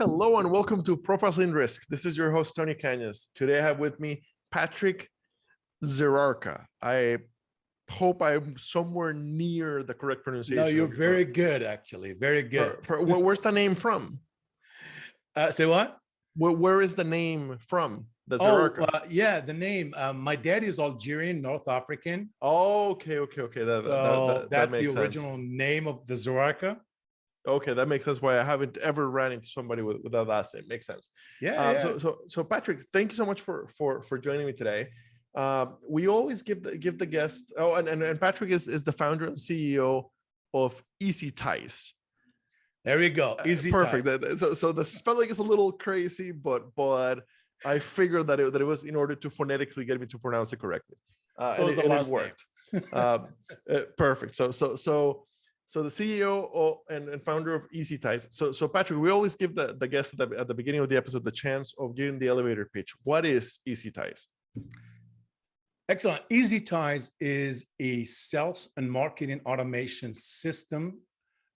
Hello and welcome to Profiles in Risk. This is your host, Tony Cañas. Today I have with me Patrick Zerarka. I hope I'm somewhere near the correct No, pronunciation you're of your very good, actually. Very good. where's the name from? Say what? Where is the name from? The Oh, Zerarka. yeah, the name. My dad is Algerian, North African. Oh, okay. That That's the makes sense. original name of the Zerarka. Okay, that makes sense why I haven't ever ran into somebody with that last name. Makes sense. Yeah. So Patrick, thank you so much for joining me today. We always give the guest. Oh, and Patrick is the founder and CEO of EzyTise. There we go. Perfect. EzyTise. So the spelling is a little crazy, but I figured that it was in order to phonetically get me to pronounce it correctly, So is the last it worked. Perfect. So the CEO and founder of EzyTise. So Patrick, we always give the guest at the beginning of the episode the chance of giving the elevator pitch. What is EzyTise? Excellent. EzyTise is a sales and marketing automation system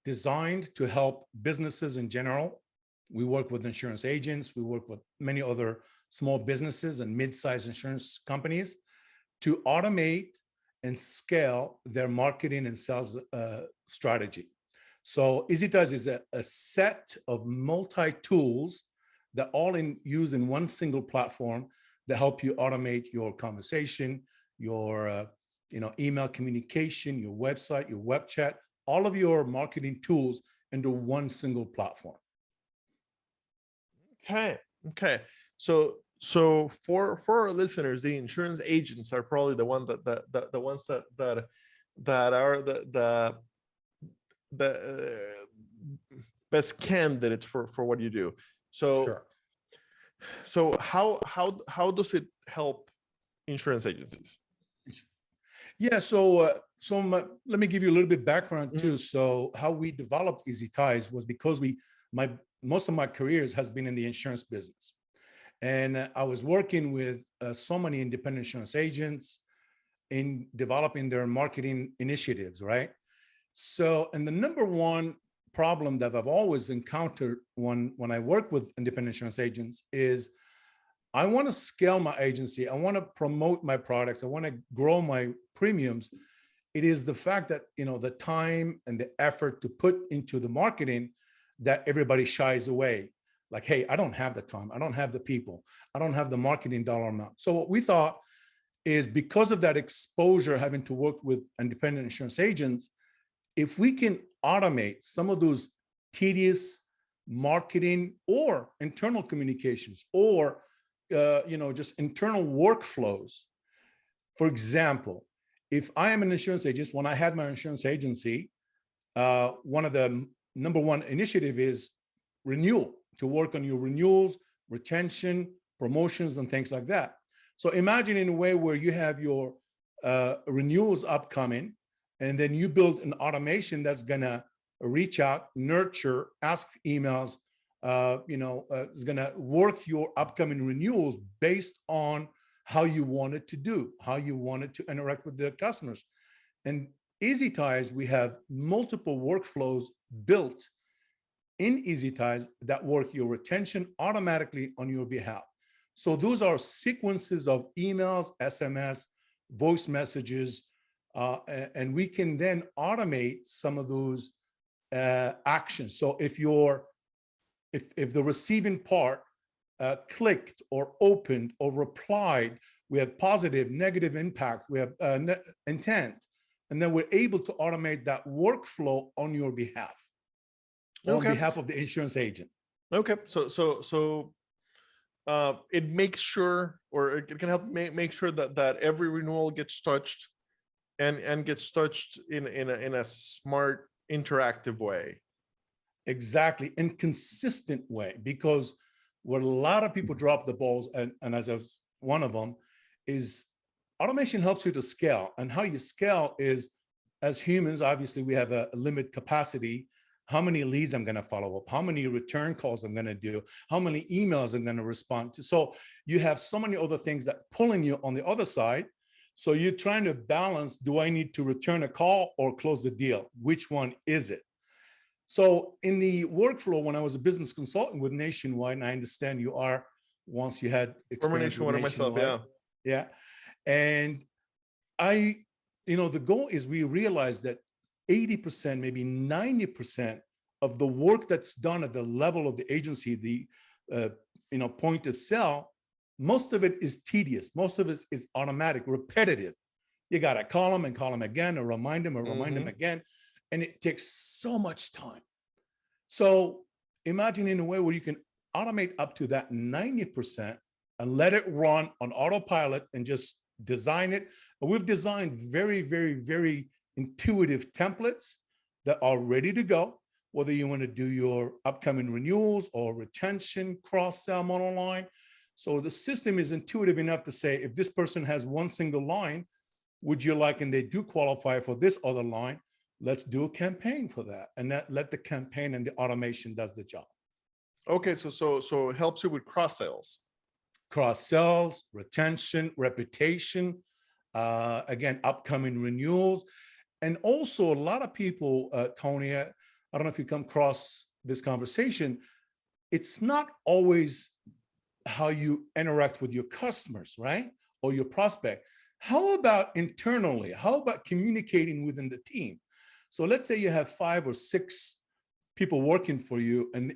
designed to help businesses in general. We work with insurance agents. We work with many other small businesses and mid-sized insurance companies to automate and scale their marketing and sales strategy. So EzyTise is a set of multi-tools that all use in one single platform that help you automate your conversation, your email communication, your website, your web chat, all of your marketing tools into one single platform. Okay. So for our listeners, the insurance agents are probably the ones that are the best candidates for what you do. Sure. So how does it help insurance agencies? Yeah, so let me give you a little bit background too. So how we developed EzyTise was because most of my careers has been in the insurance business. And I was working with so many independent insurance agents in developing their marketing initiatives, right? So, and the number one problem that I've always encountered when I work with independent insurance agents is I want to scale my agency. I want to promote my products. I want to grow my premiums. It is the fact that, the time and the effort to put into the marketing that everybody shies away. Like, hey, I don't have the time. I don't have the people. I don't have the marketing dollar amount. So what we thought is because of that exposure, having to work with independent insurance agents, if we can automate some of those tedious marketing or internal communications or just internal workflows. For example, if I am an insurance agent, when I had my insurance agency, one of the number one initiative is renewal, to work on your renewals, retention, promotions, and things like that. So imagine in a way where you have your renewals upcoming, and then you build an automation that's gonna reach out, nurture, ask emails, is gonna work your upcoming renewals based on how you want it to do, how you want it to interact with the customers. And EzyTise, we have multiple workflows built in EzyTise that work your retention automatically on your behalf. So those are sequences of emails, SMS, voice messages, and we can then automate some of those actions. So if the receiving part clicked or opened or replied, we have positive, negative impact, we have intent, and then we're able to automate that workflow on your behalf. On behalf of the insurance agent. Okay, so it makes sure, or it can help make sure that every renewal gets touched and gets touched in a smart, interactive way. Exactly, in consistent way, because where a lot of people drop the balls, and as of one of them, is automation helps you to scale. And how you scale is, as humans, obviously we have a limit capacity. How many leads I'm going to follow up, how many return calls I'm going to do, how many emails I'm going to respond to. So you have so many other things that pulling you on the other side. So you're trying to balance, do I need to return a call or close the deal? Which one is it? So in the workflow, when I was a business consultant with Nationwide, and I understand you are, once you had Former experience with Nationwide myself, Nationwide. yeah. Yeah. And the goal is we realize that 80%, maybe 90% of the work that's done at the level of the agency, the point of sale, most of it is tedious. Most of it is automatic, repetitive. You got to call them again, or remind them again. And it takes so much time. So imagine in a way where you can automate up to that 90% and let it run on autopilot and just design it. And we've designed very, very, very intuitive templates that are ready to go, whether you want to do your upcoming renewals or retention, cross-sell monoline. So the system is intuitive enough to say, if this person has one single line, would you like, and they do qualify for this other line, let's do a campaign for that. And let the campaign and the automation does the job. Okay, so it helps you with cross sales. Cross sells, retention, reputation, again, upcoming renewals. And also a lot of people, Tony, I don't know if you come across this conversation, it's not always how you interact with your customers, right? Or your prospect. How about internally? How about communicating within the team? So let's say you have 5 or 6 people working for you, and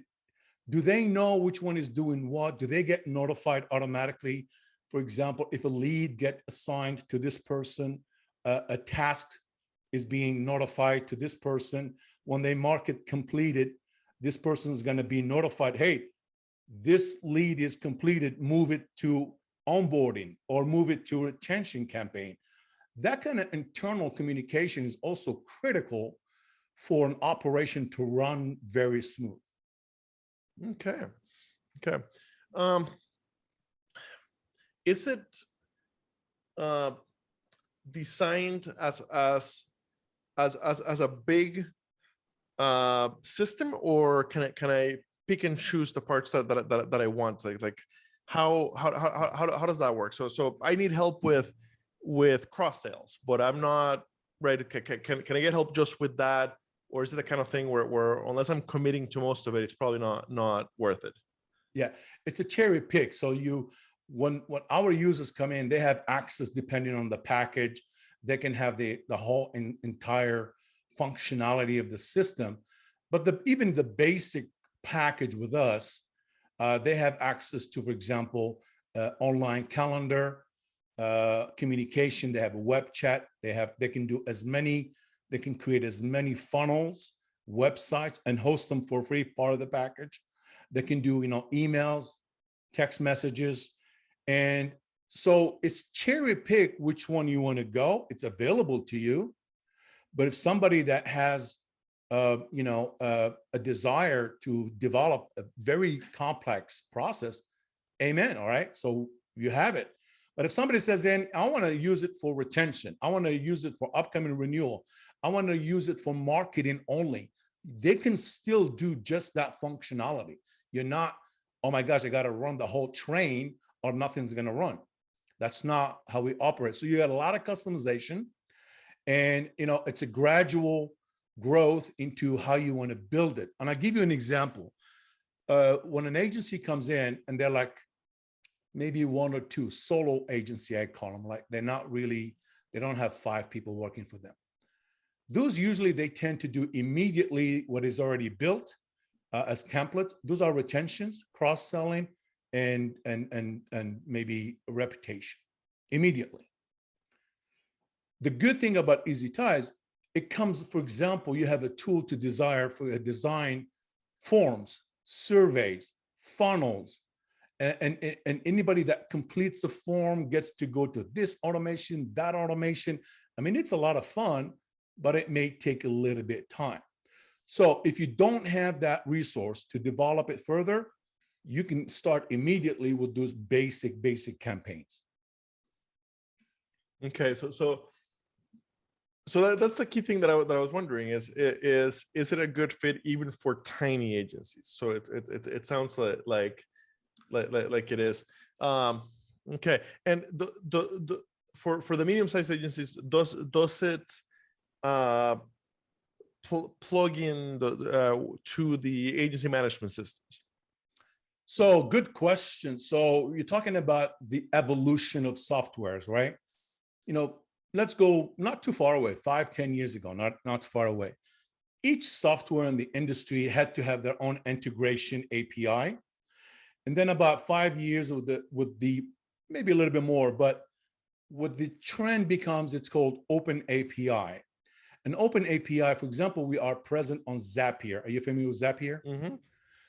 do they know which one is doing what? Do they get notified automatically? For example, if a lead gets assigned to this person, a task is being notified to this person. When they mark it completed, this person is going to be notified, hey, this lead is completed, move it to onboarding or move it to retention campaign. That kind of internal communication is also critical for an operation to run very smooth. Okay. Is it designed as a big system, or can I pick and choose the parts that I want? Like how does that work? So I need help with cross sales, but I'm not ready. Can I get help just with that? Or is it the kind of thing where unless I'm committing to most of it, it's probably not worth it? Yeah, it's a cherry pick. So when our users come in, they have access depending on the package. They can have the whole entire functionality of the system. But even the basic package with us, they have access to, for example, online calendar, communication. They have a web chat. They can create as many funnels, websites, and host them for free, part of the package. They can do, emails, text messages. And so it's cherry pick which one you want to go. It's available to you. But if somebody that has, a desire to develop a very complex process, amen. All right. So you have it. But if somebody says, I want to use it for retention, I want to use it for upcoming renewal, I want to use it for marketing only, they can still do just that functionality. You're not, oh my gosh, I got to run the whole train or nothing's going to run. That's not how we operate. So you got a lot of customization, and it's a gradual growth into how you want to build it. And I'll give you an example. When an agency comes in and they're like, maybe 1 or 2 solo agency, I call them, like they don't have 5 people working for them. Those usually they tend to do immediately what is already built as templates. Those are retentions, cross-selling, and maybe reputation immediately. The good thing about EzyTise, it comes, for example, you have a tool to design forms, surveys, funnels, and anybody that completes a form gets to go to this automation, that automation. I mean, it's a lot of fun, but it may take a little bit of time. So if you don't have that resource to develop it further, you can start immediately with those basic campaigns. Okay, so that's the key thing that I was wondering is it a good fit even for tiny agencies? So it sounds like it is. Okay, and for the medium-sized agencies, does it plug in to the agency management systems? So good question. So you're talking about the evolution of softwares, right? Let's go not too far away, 5, 10 years ago, not too far away. Each software in the industry had to have their own integration API. And then about 5 years with the maybe a little bit more, but what the trend becomes, it's called open API. An open API, for example, we are present on Zapier. Are you familiar with Zapier? Mm-hmm.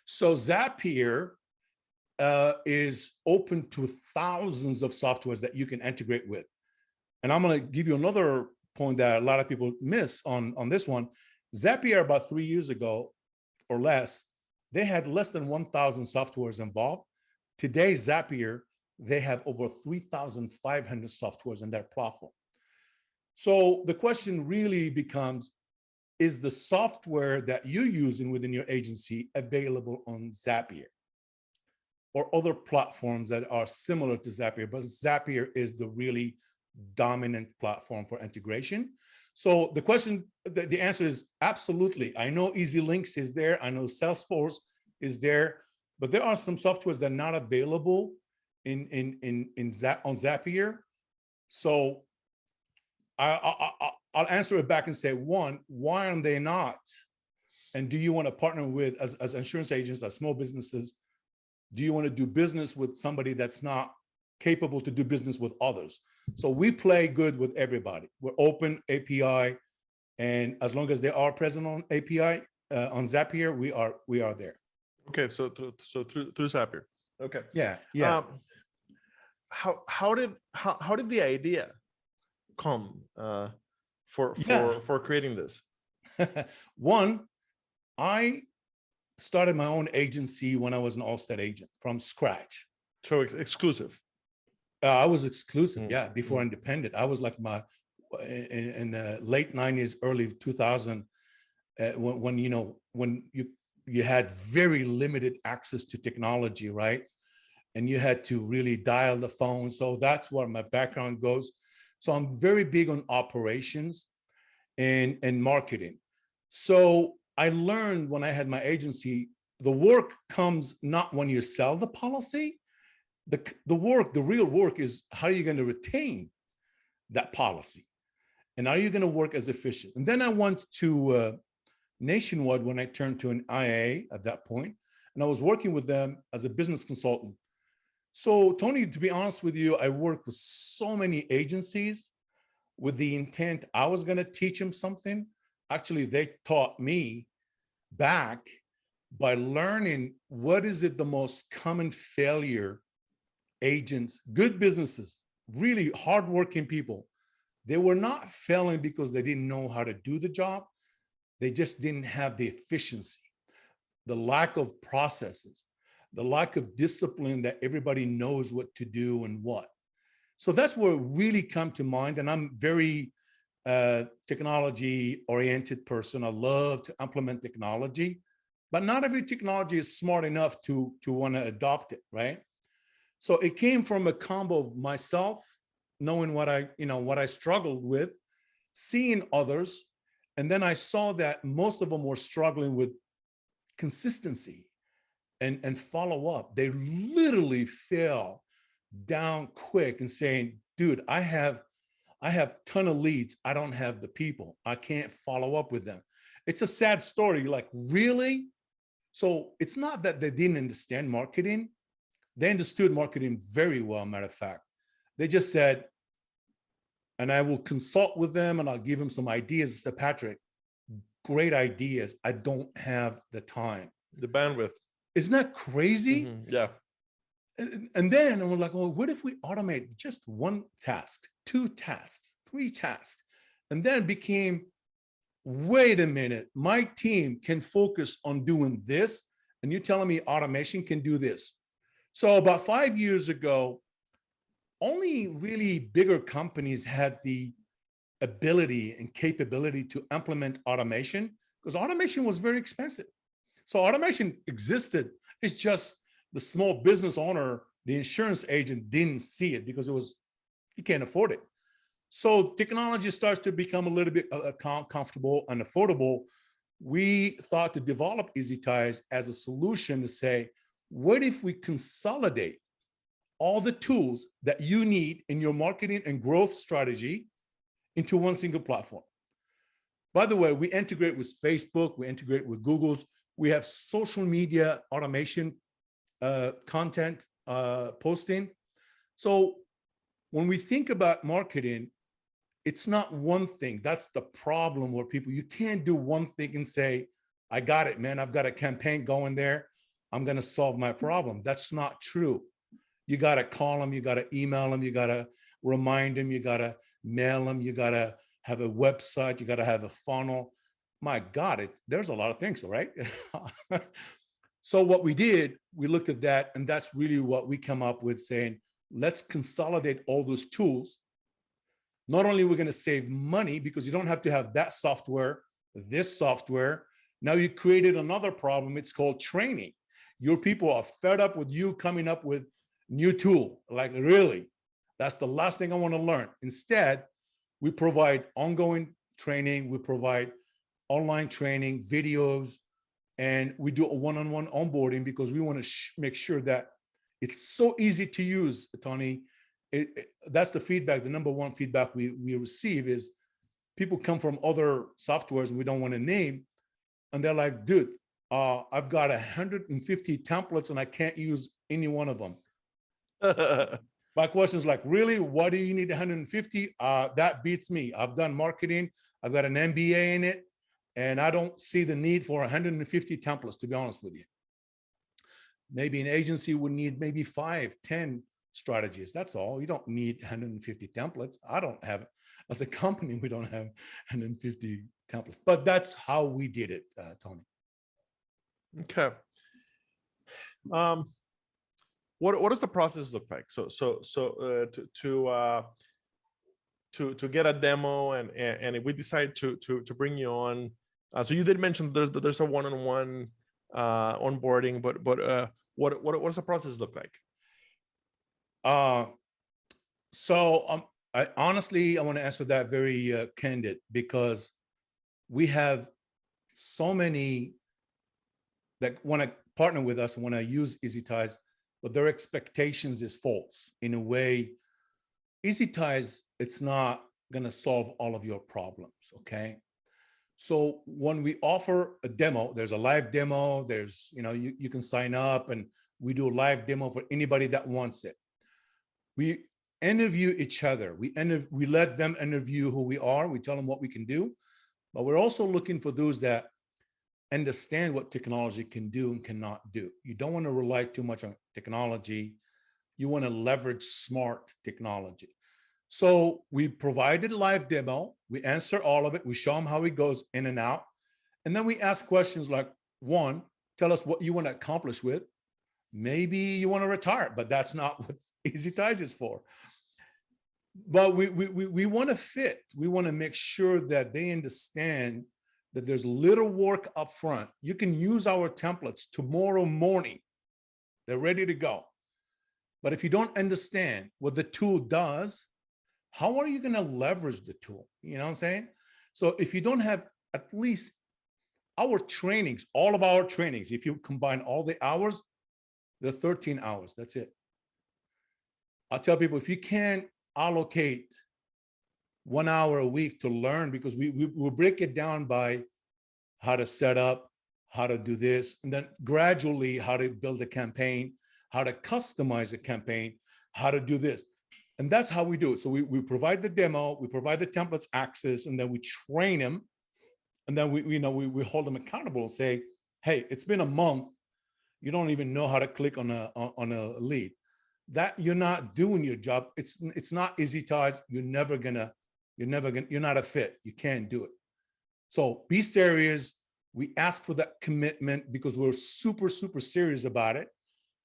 So Zapier is open to thousands of softwares that you can integrate with. And I'm going to give you another point that a lot of people miss on this one. Zapier, about 3 years ago or less, they had less than 1,000 softwares involved. Today, Zapier, they have over 3,500 softwares in their platform. So the question really becomes, is the software that you're using within your agency available on Zapier or other platforms that are similar to Zapier? But Zapier is the really dominant platform for integration. So the question, the answer is absolutely. I know EasyLinks is there. I know Salesforce is there, but there are some softwares that are not available on Zapier. So I'll answer it back and say, one, why aren't they not? And do you want to partner with, as insurance agents, as small businesses, do you want to do business with somebody that's not capable to do business with others? So we play good with everybody. We're open API, and as long as they are present on API on Zapier, we are there. Okay, so through Zapier. Okay. Yeah. How did the idea come for creating this? One, I started my own agency when I was an Allstate agent from scratch. So exclusive. I was exclusive, before independent. I was like in the late 90s, early 2000, when you had very limited access to technology, right? And you had to really dial the phone. So that's where my background goes. So I'm very big on operations and marketing. So I learned when I had my agency, the work comes not when you sell the policy. The real work is how are you going to retain that policy? And are you going to work as efficient? And then I went to Nationwide when I turned to an IA at that point, and I was working with them as a business consultant. So Tony, to be honest with you, I worked with so many agencies with the intent I was going to teach them something. Actually, they taught me back by learning what is it the most common failure agents, good businesses, really hardworking people, they were not failing because they didn't know how to do the job. They just didn't have the efficiency, the lack of processes, the lack of discipline that everybody knows what to do and what. So that's where it really come to mind. And I'm very technology oriented person. I love to implement technology, but not every technology is smart enough to want to adopt it, right? So it came from a combo of myself, knowing what I struggled with, seeing others, and then I saw that most of them were struggling with consistency and follow up. They literally fell down quick and saying, dude, I have a ton of leads. I don't have the people. I can't follow up with them. It's a sad story. Like, really? So it's not that they didn't understand marketing. They understood marketing very well, matter of fact. They just said, and I will consult with them and I'll give them some ideas. I said, Patrick, great ideas. I don't have the time. The bandwidth. Isn't that crazy? Yeah. And then we're like, well, what if we automate just one task, 2 tasks, 3 tasks? And then it became, wait a minute, my team can focus on doing this. And you're telling me automation can do this. So about 5 years ago, only really bigger companies had the ability and capability to implement automation because automation was very expensive. So automation existed. It's just the small business owner, the insurance agent didn't see it because he can't afford it. So technology starts to become a little bit comfortable and affordable. we thought to develop EzyTise as a solution to say, what if we consolidate all the tools that you need in your marketing and growth strategy into one single platform? By the way, we integrate with Facebook, we integrate with Google's, we have social media automation, content posting. So when we think about marketing, it's not one thing. That's the problem where people, you can't do one thing and say, I got it, man. I've got a campaign going there. I'm going to solve my problem. That's not true. You got to call them. You got to email them. You got to remind them. You got to mail them. You got to have a website. You got to have a funnel. My God, there's a lot of things, right? So what we did, we looked at that, and that's really what we come up with, saying, let's consolidate all those tools. Not only we're going to save money because you don't have to have that software, this software. Now you created another problem. It's called training. Your people are fed up with you coming up with new tool. Like, really, that's the last thing I want to learn. Instead, we provide ongoing training. We provide online training, videos, and we do a one-on-one onboarding because we want to make sure that it's so easy to use, Tony. That's the feedback. The number one feedback we receive is people come from other softwares we don't want to name, and they're like, dude, I've got 150 templates and I can't use any one of them. My question is like, really, what do you need 150? That beats me. I've done marketing. I've got an MBA in it, and I don't see the need for 150 templates, to be honest with you. Maybe an agency would need maybe 5, 10 strategies. That's all. You don't need 150 templates. I don't have, as a company, we don't have 150 templates, but that's how we did it, Tony. Okay. What does the process look like? So to get a demo, and if we decide to bring you on, so you did mention there's a one-on-one onboarding, but what does the process look like? I honestly, I want to answer that very candid, because we have so many that want to partner with us and want to use EzyTise, but their expectations is false. In a way, EzyTise, it's not going to solve all of your problems, okay? So when we offer a demo, there's a live demo, there's, you can sign up, and we do a live demo for anybody that wants it. We interview each other. We let them interview who we are. We tell them what we can do, but we're also looking for those that understand what technology can do and cannot do. You don't want to rely too much on technology. You want to leverage smart technology. So we provided a live demo. We answer all of it. We show them how it goes in and out. And then we ask questions like, one, tell us what you want to accomplish with. Maybe you want to retire, but that's not what EzyTise is for. But we want to fit. We want to make sure that they understand that there's little work up front. You can use our templates tomorrow morning. They're ready to go. But if you don't understand what the tool does, how are you going to leverage the tool? You know what I'm saying? So if you don't have at least our trainings, all of our trainings, if you combine all the hours, they're 13 hours. That's it. I tell people, if you can't allocate 1 hour a week to learn, because we break it down by how to set up, how to do this, and then gradually how to build a campaign, how to customize a campaign, how to do this. And that's how we do it. So we provide the demo, we provide the templates access, and then we train them. And then we hold them accountable and say, hey, it's been a month. You don't even know how to click on a lead. That you're not doing your job. It's not EzyTise. You're not a fit. You can't do it. So be serious. We ask for that commitment because we're super, super serious about it.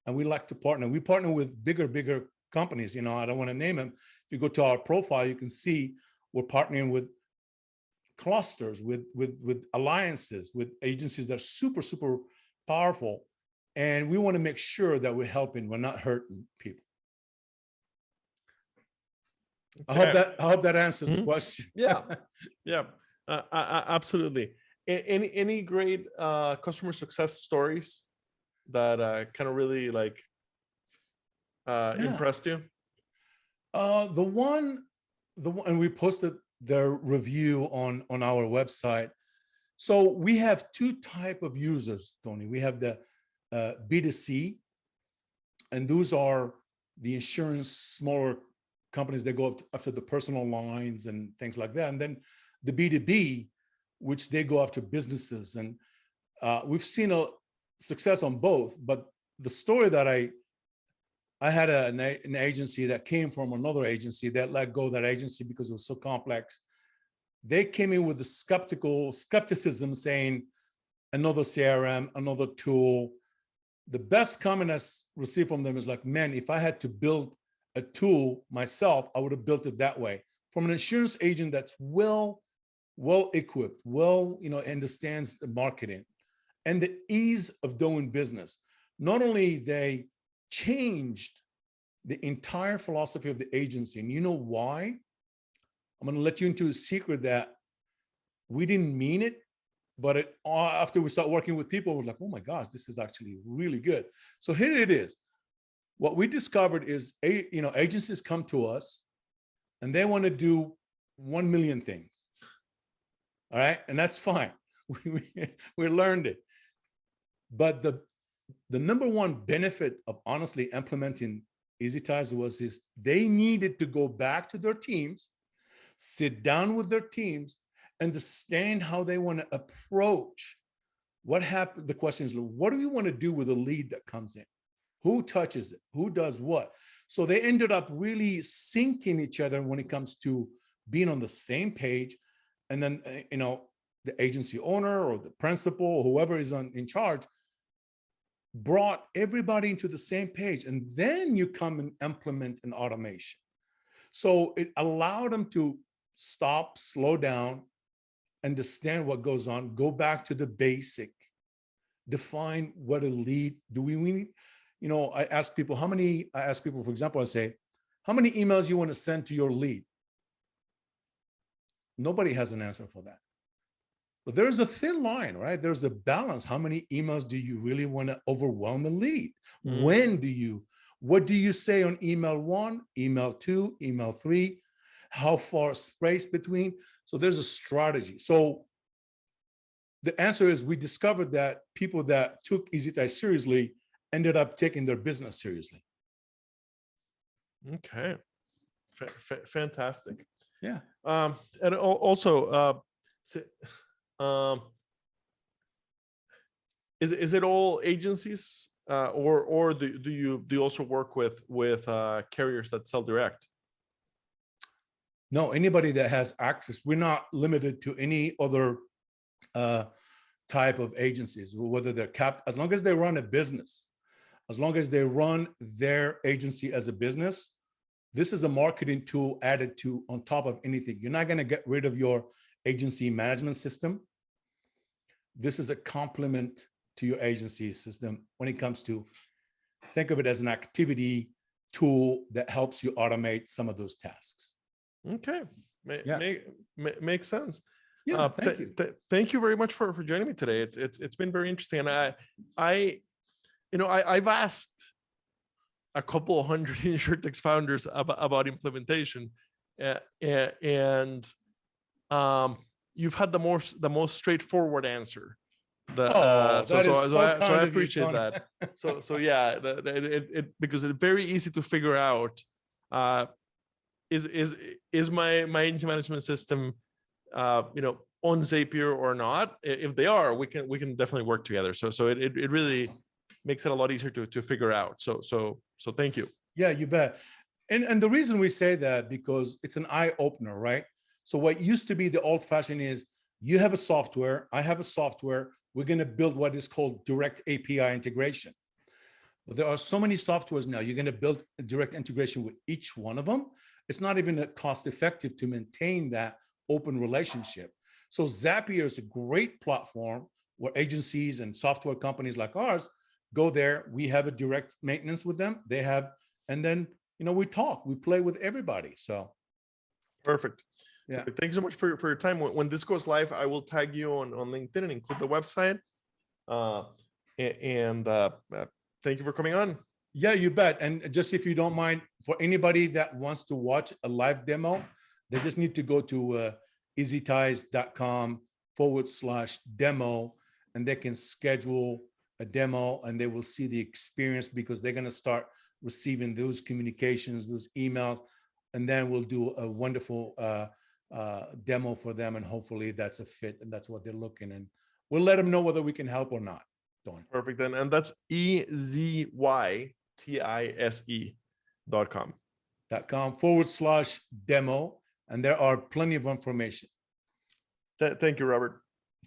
And we like to partner. We partner with bigger companies. I don't want to name them. If you go to our profile, you can see we're partnering with clusters, with alliances, with agencies that are super, super powerful. And we want to make sure that we're helping, we're not hurting people. Okay. I hope that answers the question. Yeah, yeah, absolutely. any great customer success stories that kind of really like Yeah. impressed you? The one, and we posted their review on our website. So we have two type of users, Tony. We have the B2C, and those are the insurance smaller companies that go after the personal lines and things like that. And then the B2B, which they go after businesses. And we've seen a success on both. But the story that I had an agency that came from another agency that let go of that agency because it was so complex. They came in with the skepticism saying another CRM, another tool. The best comment I received from them is like, man, if I had to build a tool myself, I would have built it that way. From an insurance agent that's well equipped, understands the marketing and the ease of doing business. Not only they changed the entire philosophy of the agency, and you know why? I'm going to let you into a secret that we didn't mean it, but after we start working with people, we're like, oh my gosh, this is actually really good. So here it is. What we discovered is, agencies come to us and they want to do 1 million things. All right. And that's fine. We learned it. But the number one benefit of honestly implementing EzyTise was they needed to go back to their teams, sit down with their teams, understand how they want to approach what happened. The question is, what do we want to do with a lead that comes in? Who touches it? Who does what? So they ended up really syncing each other when it comes to being on the same page. And then, the agency owner or the principal or whoever is in charge brought everybody into the same page. And then you come and implement an automation. So it allowed them to stop, slow down, understand what goes on, go back to the basic, define what a lead do we need. I ask people, for example, I say, how many emails you want to send to your lead? Nobody has an answer for that. But there's a thin line, right? There's a balance. How many emails do you really want to overwhelm a lead? What do you say on email 1, email 2, email 3? How far space between? So there's a strategy. So the answer is, we discovered that people that took EzyTise seriously ended up taking their business seriously. Okay. Fantastic. Yeah. And also, is it all agencies, or do you also work with carriers that sell direct? No, anybody that has access. We're not limited to any other type of agencies, whether they're capped, as long as they run a business, as long as they run their agency as a business. This is a marketing tool added to on top of anything. You're not going to get rid of your agency management system. This is a complement to your agency system when it comes to, think of it as an activity tool that helps you automate some of those tasks. Okay. Makes sense. Yeah, thank you. Thank you very much for joining me today. It's been very interesting. And I've asked a couple of hundred InsurTech founders about implementation, and you've had the most straightforward answer. So I appreciate that. So yeah, because it's very easy to figure out. Is my agency management system, on Zapier or not? If they are, we can definitely work together. So it really makes it a lot easier to figure out. So thank you. Yeah, you bet. And the reason we say that, because it's an eye opener, right? So what used to be the old fashioned is, you have a software, I have a software, we're going to build what is called direct API integration. But there are so many softwares now, you're going to build a direct integration with each one of them. It's not even cost effective to maintain that open relationship. So Zapier is a great platform where agencies and software companies like ours go there. We have a direct maintenance with them. They have, and then, we talk, we play with everybody. So. Perfect. Yeah. Thanks so much for your time. When this goes live, I will tag you on LinkedIn and include the website. Thank you for coming on. Yeah, you bet. And just if you don't mind, for anybody that wants to watch a live demo, they just need to go to EzyTise.com/demo, and they can schedule a demo and they will see the experience, because they're going to start receiving those communications, those emails, and then we'll do a wonderful demo for them. And hopefully that's a fit and that's what they're looking. And we'll let them know whether we can help or not. Don. Perfect. And that's EzyTise.com. .com/demo. And there are plenty of information. Thank you, Robert.